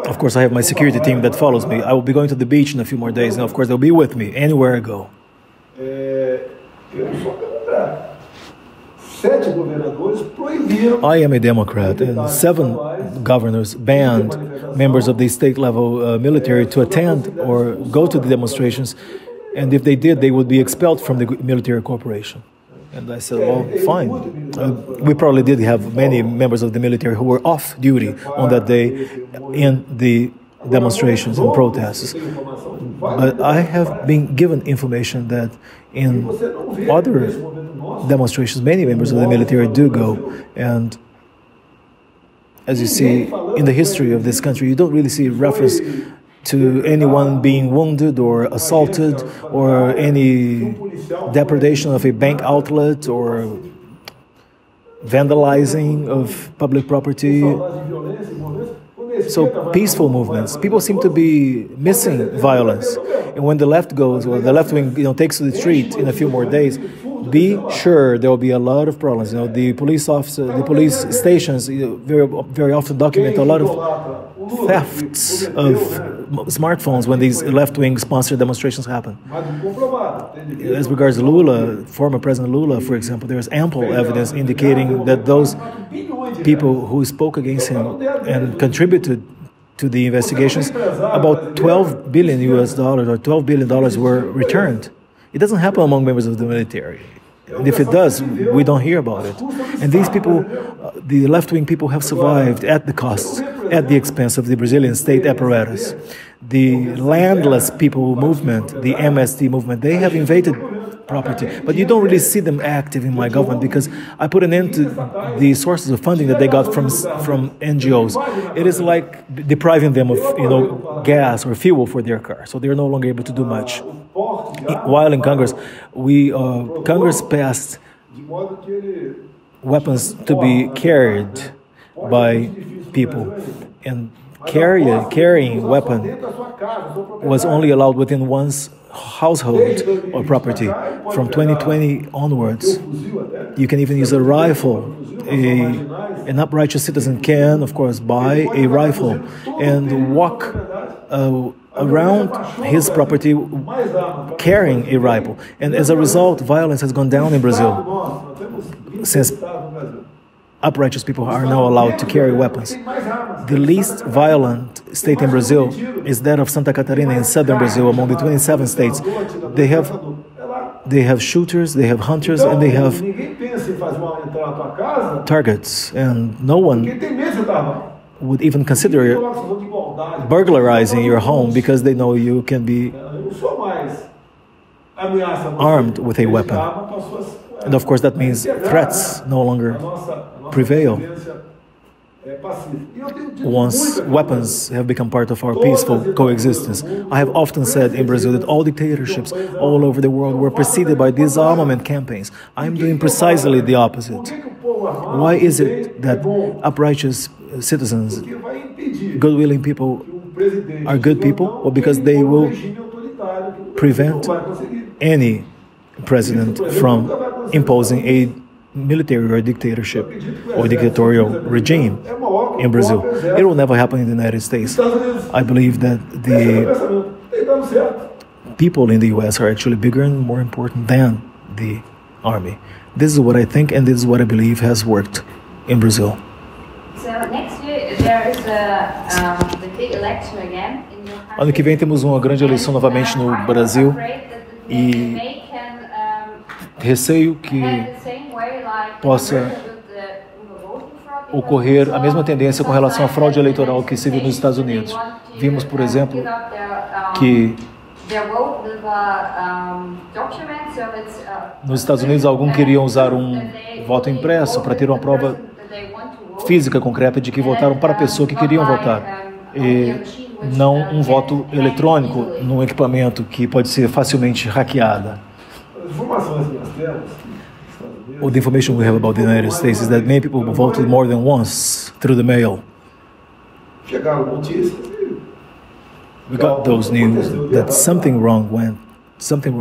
Speaker 4: of course I have my security team that follows me. I will be going to the beach in a few more days, and of course they'll be with me anywhere I go.
Speaker 3: Eu sou democrata. 7 governadores proibiram.
Speaker 4: I am a Democrat, and 7 governors banned members of the state-level military to attend or go to the demonstrations, and if they did, they would be expelled from the military corporation. And I said, well, fine. We probably did have many members of the military who were off duty on that day in the demonstrations and protests. But I have been given information that in other demonstrations, many members of the military do go. And as you see, in the history of this country, you don't really see reference to anyone being wounded or assaulted or any depredation of a bank outlet or vandalizing of public property. So peaceful movements. People seem to be missing violence. And when the left goes, or the left wing, takes to the street in a few more days, be sure there will be a lot of problems. The police officer, the police stations, very often document a lot of thefts of smartphones when these left-wing sponsored demonstrations happen. As regards Lula, former President Lula, for example, there is ample evidence indicating that those people who spoke against him and contributed to the investigations, about $12 billion or $12 billion were returned. It doesn't happen among members of the military. And if it does, we don't hear about it. And these people, the left-wing people, have survived at the cost, at the expense of the Brazilian state apparatus. The landless people movement, the MST movement, they have invaded property. But you don't really see them active in my government because I put an end to the sources of funding that they got from NGOs. It is like depriving them of gas or fuel for their car, so they're no longer able to do much. While in Congress, Congress passed weapons to be carried by people, and carrying weapon was only allowed within one's household or property. From 2020 onwards, you can even use a rifle. An upright citizen can, of course, buy a rifle and walk around his property carrying a rifle. And as a result, violence has gone down in Brazil, since uprighteous people are now allowed to carry weapons. The least violent state in Brazil is that of Santa Catarina in southern Brazil, among the 27 states. They have shooters, they have hunters, and they have targets, and no one would even consider burglarizing your home because they know you can be armed with a weapon. And of course that means threats no longer prevail once weapons have become part of our peaceful coexistence. I have often said in Brazil that all dictatorships all over the world were preceded by disarmament campaigns. I'm doing precisely the opposite. Why is it that uprighteous citizens, good-willing people, are good people? Well, because they will prevent any president from imposing a military or dictatorship or dictatorial regime in Brazil. It will never happen in the United States. I believe that the people in the US are actually bigger and more important than the army. This is what I think, and this is what I believe has worked in Brazil.
Speaker 5: So next year there is the big election again in your country.
Speaker 4: Ano que vem temos uma grande eleição novamente no Brasil e receio que possa ocorrer a mesma tendência com relação à fraude eleitoral que se viu nos Estados Unidos. Vimos, por exemplo, que nos Estados Unidos alguns queriam usar um voto impresso para ter uma prova física concreta de que votaram para a pessoa que queriam votar. e não um voto eletrônico num equipamento que pode ser facilmente hackeado.
Speaker 3: As informações que nós temos,
Speaker 2: Well, the information we have about the United States is that many people voted more than once through the mail.
Speaker 3: chegaram notícias e
Speaker 2: We got those news that something wrong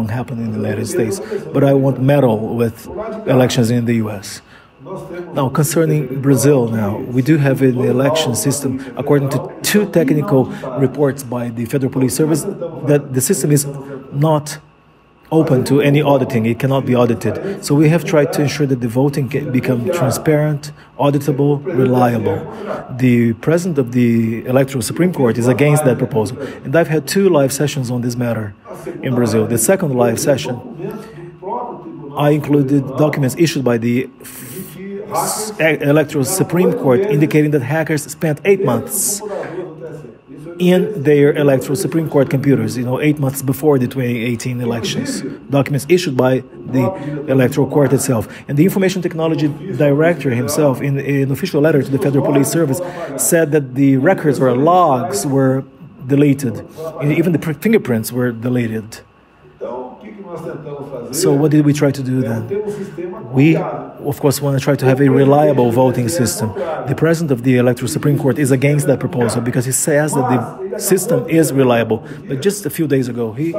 Speaker 2: happened in the United States, but I won't meddle with elections in the U.S.
Speaker 3: nós temos
Speaker 2: Now, concerning Brazil now, we do have an election system, according to two technical reports by the Federal Police Service, that the system is not open to any auditing. It cannot be audited. So we have tried to ensure that the voting can become transparent, auditable, reliable. The President of the Electoral Supreme Court is against that proposal. And I've had 2 live sessions on this matter in Brazil. The second live session, I included documents issued by the Electoral Supreme Court indicating that hackers spent 8 months in their Electoral Supreme Court computers, 8 months before the 2018 elections. Documents issued by the Electoral Court itself. And the Information Technology Director himself, in an official letter to the Federal Police Service, said that the records or logs were deleted. And even the fingerprints were deleted.
Speaker 3: Então, o que nós tentamos fazer?
Speaker 2: So what did we try to do then?
Speaker 3: Ter sistema
Speaker 2: We, of course, want to try to have a reliable voting system. The President of the Electoral Supreme Court is against that proposal because he says that the system is reliable. But just a few days ago, he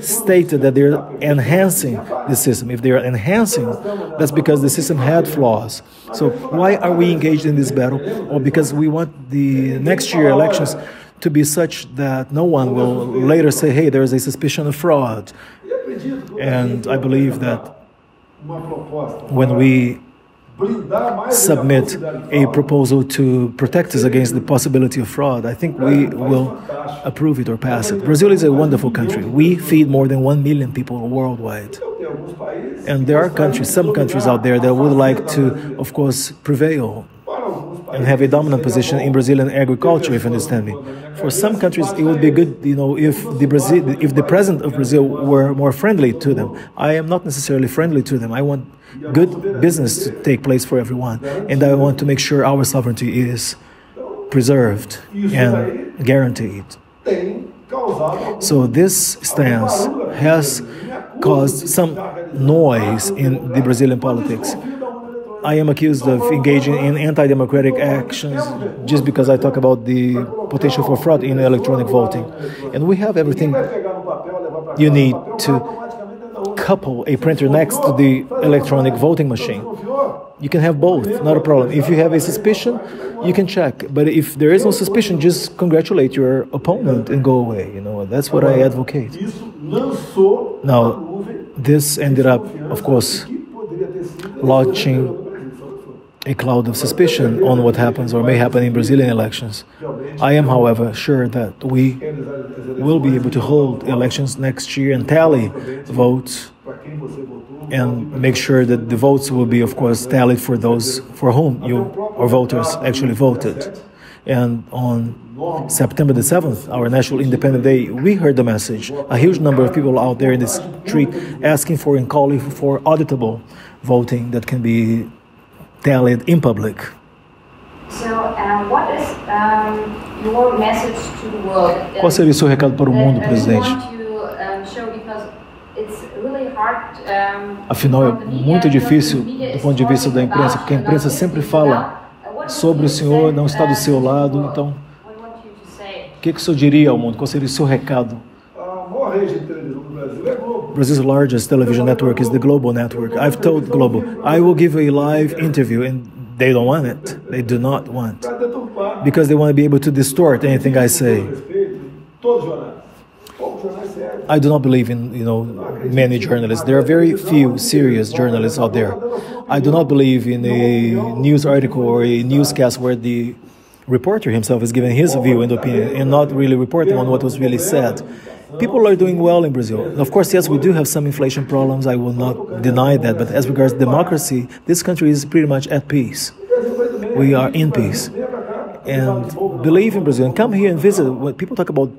Speaker 2: stated that they're enhancing the system. If they're enhancing, that's because the system had flaws. So why are we engaged in this battle? Well, because we want the next year elections to be such that no one will later say, hey, there's a suspicion of fraud. And I believe that when we submit a proposal to protect us against the possibility of fraud, I think we will approve it or pass it. Brazil is a wonderful country. We feed more than 1 million people worldwide. And there are countries, some countries out there that would like to, of course, prevail and have a dominant position in Brazilian agriculture, if you understand me. For some countries, it would be good, if the president of Brazil were more friendly to them. I am not necessarily friendly to them. I want good business to take place for everyone, and I want to make sure our sovereignty is preserved and guaranteed. So this stance has caused some noise in the Brazilian politics. I am accused of engaging in anti-democratic actions just because I talk about the potential for fraud in electronic voting. And we have everything you need to couple a printer next to the electronic voting machine. You can have both, not a problem. If you have a suspicion, you can check. But if there is no suspicion, just congratulate your opponent and go away. That's what I advocate. Now, this ended up, of course, launching a cloud of suspicion on what happens or may happen in Brazilian elections. I am, however, sure that we will be able to hold elections next year and tally votes and make sure that the votes will be, of course, tallied for those for whom our voters actually voted. And on September the 7th, our National Independent Day, we heard the message. A huge number of people out there in the street asking for and calling for auditable voting that can be tallied in public.
Speaker 5: So, what is your message to the world?
Speaker 2: Qual seria o seu recado para o mundo, presidente? Afinal, é muito difícil do ponto de vista da imprensa, porque a imprensa sempre fala sobre o senhor, não está do seu lado. Então, o que o senhor diria ao mundo? Qual seria o seu recado?
Speaker 3: A maior rede de televisão do Brasil é Globo.
Speaker 2: Brazil's largest television network is the Global network. I've told Global, I will give a live interview, and they don't want it. They do not want. Because they want to be able to distort anything I say. I do not believe in, many journalists. There are very few serious journalists out there. I do not believe in a news article or a newscast where the reporter himself is giving his view and opinion and not really reporting on what was really said. People are doing well in Brazil. Of course, yes, we do have some inflation problems. I will not deny that. But as regards democracy, this country is pretty much at peace. We are in peace. and believe in Brazil and come here and visit. When people talk about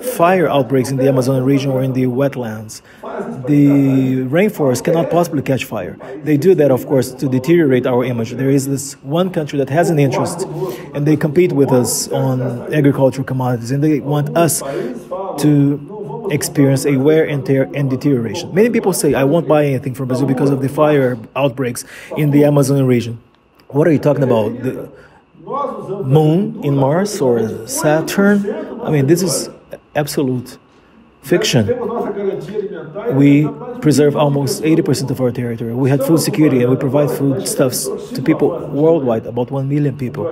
Speaker 2: fire outbreaks in the Amazon region or in the wetlands, the rainforest cannot possibly catch fire. They do that, of course, to deteriorate our image. There is this one country that has an interest, and they compete with us on agricultural commodities, and they want us to experience a wear and tear and deterioration. Many people say, I won't buy anything from Brazil because of the fire outbreaks in the Amazon region. What are you talking about? The moon in Mars or Saturn? I mean, this is absolute fiction. We preserve almost 80% of our territory. We had food security and we provide foodstuffs to people worldwide, about 1 million people.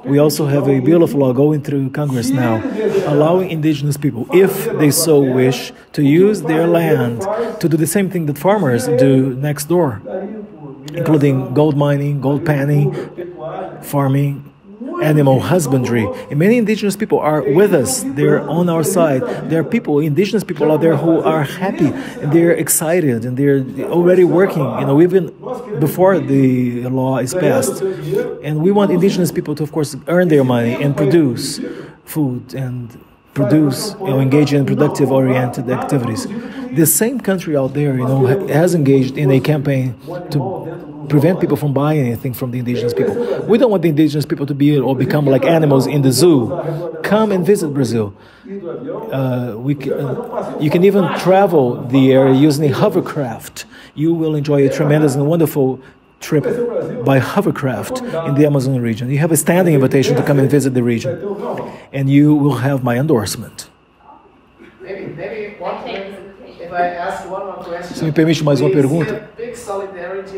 Speaker 2: We also have a beautiful law going through Congress now, allowing indigenous people, if they so wish, to use their land to do the same thing that farmers do next door, including gold mining, gold panning, farming, animal husbandry. And many indigenous people are with us. They're on our side. There are people, indigenous people out there who are happy and they're excited and they're already working, even before the law is passed. And we want indigenous people to, of course, earn their money and produce food and produce, engage in productive-oriented activities. The same country out there, has engaged in a campaign to prevent people from buying anything from the indigenous people. We don't want the indigenous people to be or become like animals in the zoo. Come and visit Brazil. You can even travel the area using a hovercraft. You will enjoy a tremendous and wonderful trip by hovercraft in the Amazon region. You have a standing invitation to come and visit the region, and you will have my endorsement.
Speaker 1: Maybe one thing, if I ask one more question.
Speaker 2: Se me permite mais uma pergunta,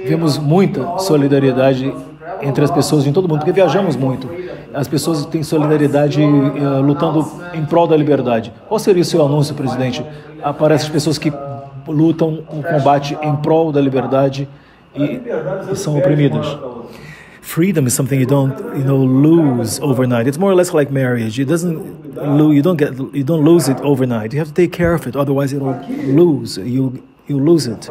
Speaker 2: vemos muita solidariedade entre as pessoas em todo mundo, porque viajamos muito. As pessoas têm solidariedade lutando em prol da liberdade. Qual seria o seu anúncio, presidente, para essas pessoas que lutam no combate em prol da liberdade e são oprimidas? Freedom is something you don't, lose overnight. It's more or less like marriage. You don't lose it overnight. You have to take care of it, otherwise it'll lose. You lose it.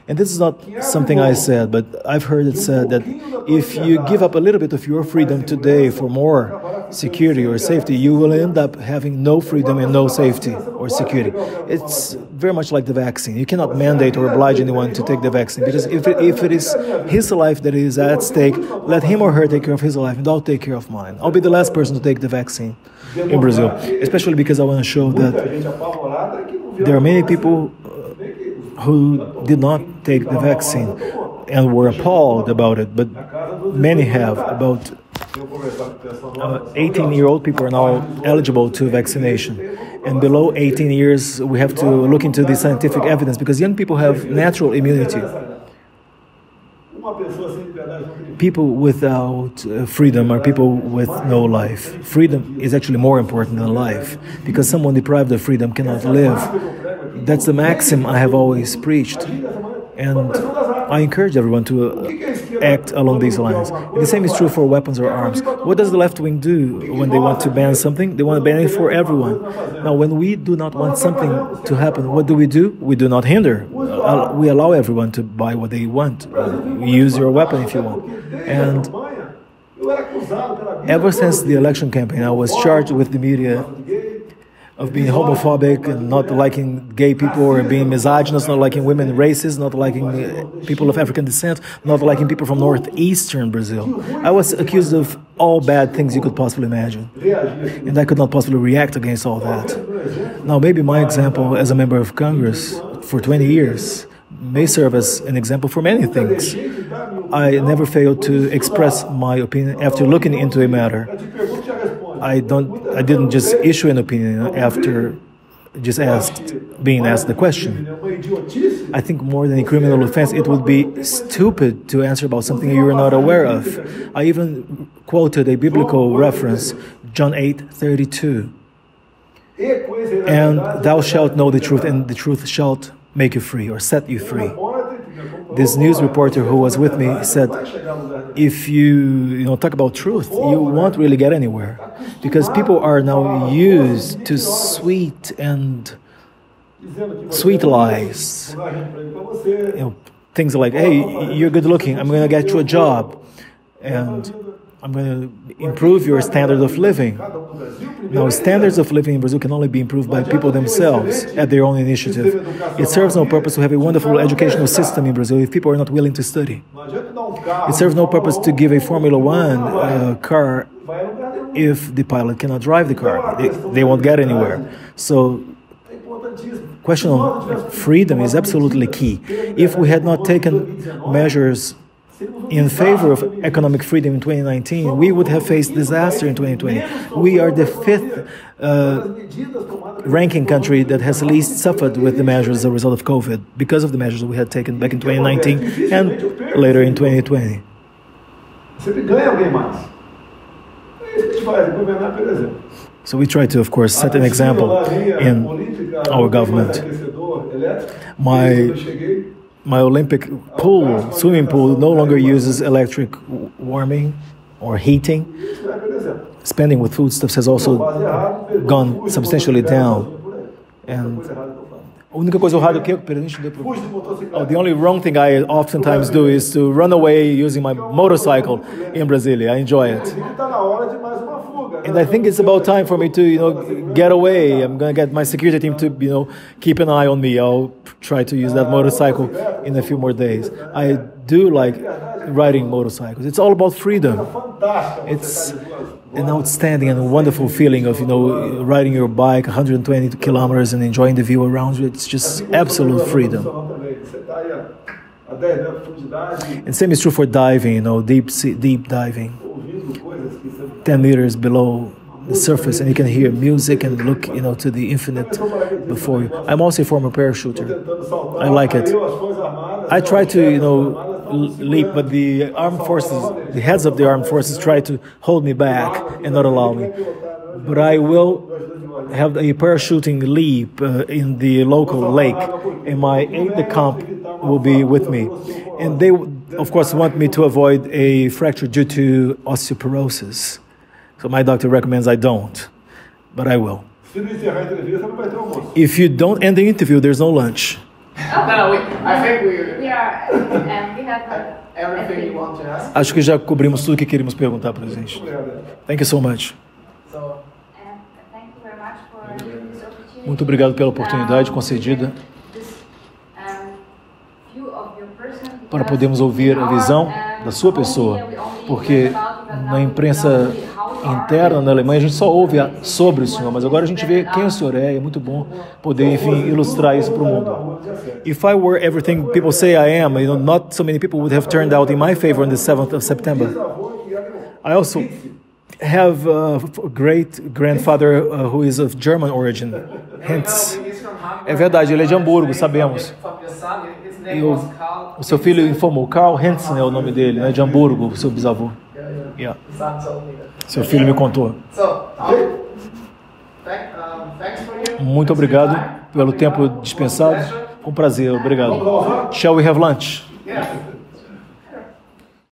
Speaker 2: And this is not something I said, but I've heard it said that if you give up a little bit of your freedom today for more security or safety, you will end up having no freedom and no safety or security. It's very much like the vaccine. You cannot mandate or oblige anyone to take the vaccine, because if it is his life that is at stake, let him or her take care of his life and I'll take care of mine. I'll be the last person to take the vaccine in Brazil, especially because I want to show that there are many people who did not take the vaccine and were appalled about it, but many have. About 18-year-old people are now eligible to vaccination. And below 18 years, we have to look into the scientific evidence, because young people have natural immunity. People without freedom are people with no life. Freedom is actually more important than life, because someone deprived of freedom cannot live. That's the maxim I have always preached, and I encourage everyone to act along these lines. And the same is true for weapons or arms. What does the left wing do when they want to ban something? They want to ban it for everyone. Now, when we do not want something to happen, what do? We do not hinder. We allow everyone to buy what they want. Use your weapon if you want. And ever since the election campaign, I was charged with the media of being homophobic and not liking gay people, or being misogynist, not liking women, racist, not liking people of African descent, not liking people from northeastern Brazil. I was accused of all bad things you could possibly imagine, and I could not possibly react against all that. Now, maybe my example as a member of Congress for 20 years may serve as an example for many things. I never failed to express my opinion after looking into a matter. I didn't just issue an opinion after just being asked the question. I think more than a criminal offense, it would be stupid to answer about something you are not aware of. I even quoted a biblical reference, John 8:32. And thou shalt know the truth, and the truth shalt make you free, or set you free. This news reporter who was with me said, if you talk about truth, you won't really get anywhere, because people are now used to sweet lies. Things like, hey, you're good looking, I'm going to get you a job. And I'm going to improve your standard of living. Now, standards of living in Brazil can only be improved by people themselves at their own initiative. It serves no purpose to have a wonderful educational system in Brazil if people are not willing to study. It serves no purpose to give a Formula One car if the pilot cannot drive the car. They won't get anywhere. So, question of freedom is absolutely key. If we had not taken measures in favor of economic freedom in 2019, we would have faced disaster in 2020. We are the 5th ranking country that has least suffered with the measures as a result of COVID because of the measures we had taken back in 2019 and later in 2020. So we try to, of course, set an example in our government. My Olympic pool, swimming pool, no longer uses electric warming or heating. Spending with foodstuffs has also gone substantially down. And the only wrong thing I oftentimes do is to run away using my motorcycle in Brasilia. I enjoy it. And I think it's about time for me to, get away. I'm going to get my security team to, keep an eye on me. I'll try to use that motorcycle in a few more days. I do like riding motorcycles. It's all about freedom. It's an outstanding and wonderful feeling of, riding your bike 120 kilometers and enjoying the view around you. It's just absolute freedom. And same is true for diving, deep diving. 10 meters below the surface, and you can hear music and look, to the infinite before you. I'm also a former parachuter. I like it. I try to, leap, but the armed forces, the heads of the armed forces try to hold me back and not allow me. But I will have a parachuting leap in the local lake, and my aide-de-camp will be with me. And they, of course, want me to avoid a fracture due to osteoporosis. So my doctor recommends I don't, but I will. If you don't end the interview, there's no lunch.
Speaker 1: I think we
Speaker 5: have
Speaker 1: everything you want to ask.
Speaker 2: Acho que já cobrimos tudo que queríamos perguntar, presidente. Thank you so much. Muito obrigado pela oportunidade concedida para podermos ouvir a visão da sua pessoa, porque na imprensa interna na Alemanha a gente só ouve sobre o senhor, mas agora a gente vê quem o senhor é muito bom poder, enfim, ilustrar isso para o mundo. If I were everything people say I am, not so many people would have turned out in my favor on the 7th of September. I also have a great grandfather who is of German origin, Haintz. É verdade, ele é de Hamburgo, sabemos. E o seu filho informou, Karl Haintz é o nome dele, né, de Hamburgo, o seu bisavô. Yeah. Seu filho me contou. Muito obrigado pelo tempo dispensado. Um prazer, obrigado. Shall we have lunch?